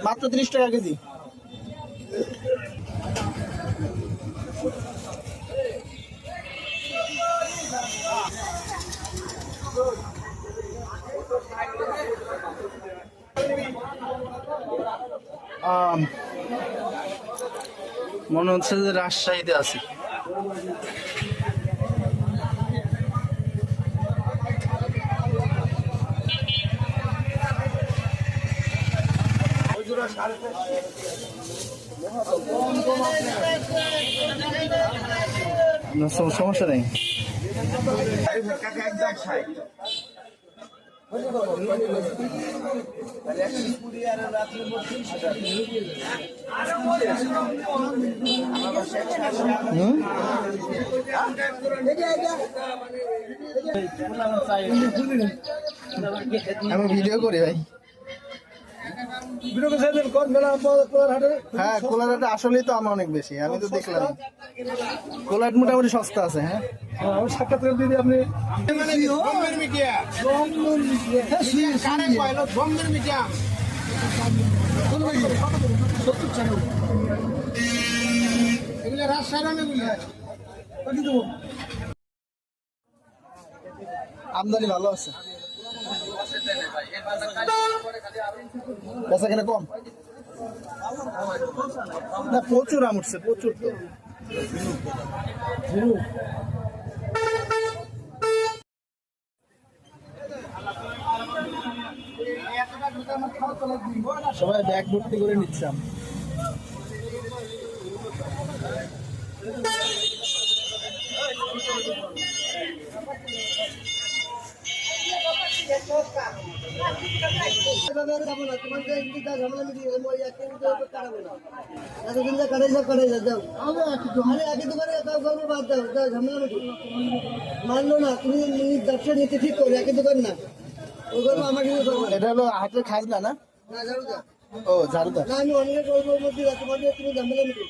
মাত্র 30 টাকা কেজি। মনে হচ্ছে যে রাজশাহীতে আছি। সমস্যা নেই। আমি ভিডিও করি ভাই। হ্যাঁ, কোলারহাটে আসলেই তো আমার অনেক বেশি। আমি তো দেখলাম কোলারহাট মোটামুটি সস্তা আছে। হ্যাঁ, সাক্ষাৎকার দিদি আপনি আমদানি ভালো আছে, বেচা কেনা কম না? প্রচুর আম উঠছে, প্রচুর। তো সবাই ব্যাগ ভর্তি করে নিচ্ছিলাম। মানলো না, তুমি ব্যবসা নিতে ঠিক করো, একই দোকান না। এটা হলো হাতের খাজনা না? ও ঝাড়ুদার। আমি অনেক মধ্যে তোমাদের তুমি ঝামেলা নিতে